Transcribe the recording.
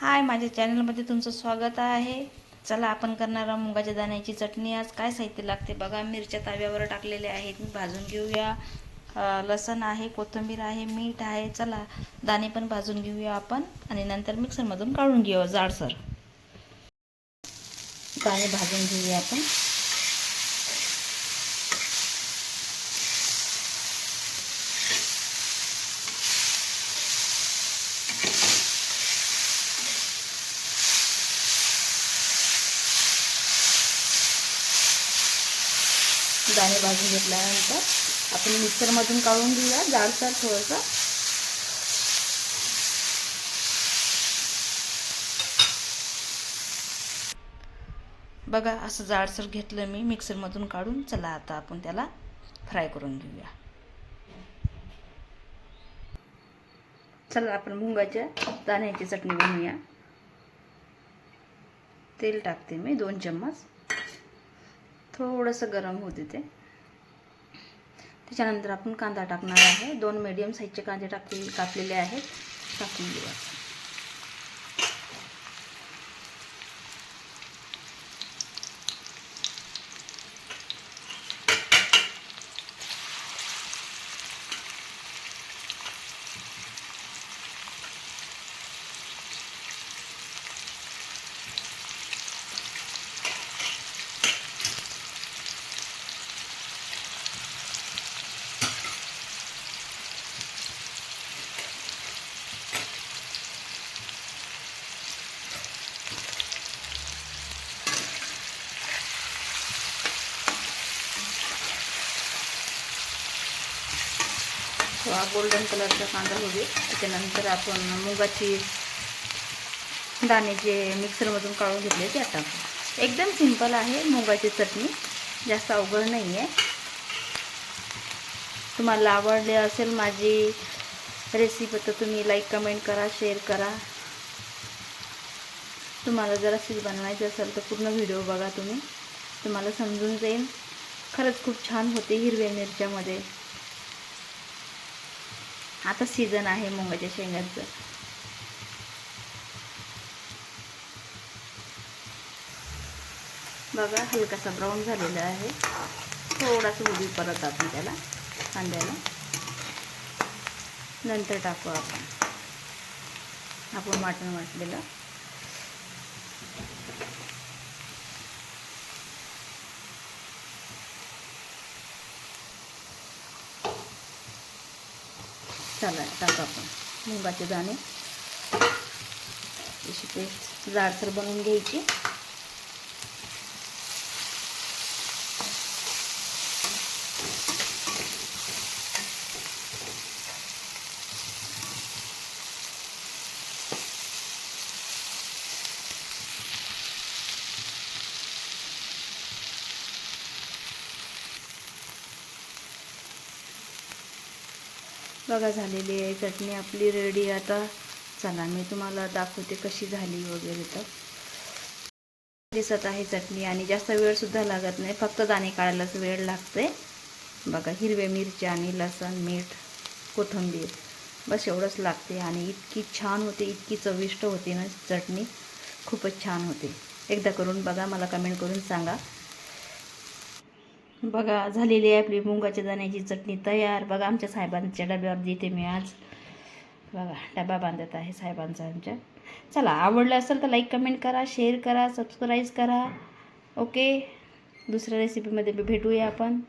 हाय, माझ्या चॅनलमध्ये तुमचं स्वागत आहे। चला आपण करणार आहोत मुगाच्या दाण्याची चटणी। आज काय साहित्य लागते बघा। मिरच्या ताव्यावर टाकलेल्या आहेत, मी भाजून घेऊया। लसण आहे, कोथिंबीर आहे, मीठ आहे। चला दाणे पण भाजून घेऊया आपण आणि नंतर मिक्सरमधून काढून घेऊया जाडसर। दाणे भाजून घेऊया आपण। दाणे भाजून घेतल्यानंतर आपण मिक्सरमधून काढून घेऊया जाडसर थोडंसं। बघा असं जाडसर घेतलं मी मिक्सरमधून काढून। चला आता आपण त्याला फ्राय करून घेऊया। चला आपण मुगाच्या दाण्याची चटणी बनवूया। तेल टाकते मी 2 चम्मच, थोडंसं गरम होऊ देते। त्याच्यानंतर आपण कांदा टाकणार आहे। 2 मीडियम साईजचे कांदे कापलेले आहेत, टाकून घेऊया। गोल्डन कलरचा कांदा होऊ दे। त्याच्यानंतर आपण मुगाची दाणे जे मिक्सरमधून काढून घेतले ते टाकू। एकदम सिंपल आहे मुगाची चटणी, जास्त अवघड नाही आहे। तुम्हाला आवडले असेल माझी रेसिपी तर तुम्ही लाईक कमेंट करा, शेअर करा। तुम्हाला जर अशी बनवायची असेल तर पूर्ण व्हिडिओ बघा तुम्ही, तुम्हाला समजून जाईल। खरंच खूप छान होते हिरव्या मिरच्यामध्ये। आता सीजन आहे मुगाच्या शेंगाचं। बघा हलकासा ब्राऊन झालेला आहे, थोडासा उभी परत आपण त्याला कांद्याला नंतर टाकू आपण वाटण वाटलेलं। चला टाकू आपण मुगाचे दाणे। अशी पेस्ट जाडसर बनवून घ्यायची। बघा झालेली आहे चटणी आपली रेडी। आता चला मी तुम्हाला दाखवते कशी झाली वगैरे। तर दिसत आहे चटणी आणि जास्त वेळ सुद्धा लागत नाही, फक्त दाणे काढायलाच वेळ लागते। बघा हिरव्या मिरच्या आणि लसण, मीठ, कोथिंबीर, बस एवढंच लागते आणि इतकी छान होते, इतकी चविष्ट होते ना चटणी, खूपच छान होते। एकदा करून बघा, मला कमेंट करून सांगा। बघा झालेली आहे आपली मुगाच्या दाण्याची चटणी तयार। बघा आमच्या साहेबांच्या डब्यावर देते मी आज। बघा डबा बांधत आहे साहेबांचा आमच्या। चला आवडलं असेल तर लाईक कमेंट करा, शेअर करा, सबस्क्राईब करा। ओके, दुसऱ्या रेसिपीमध्ये भेटूया आपण।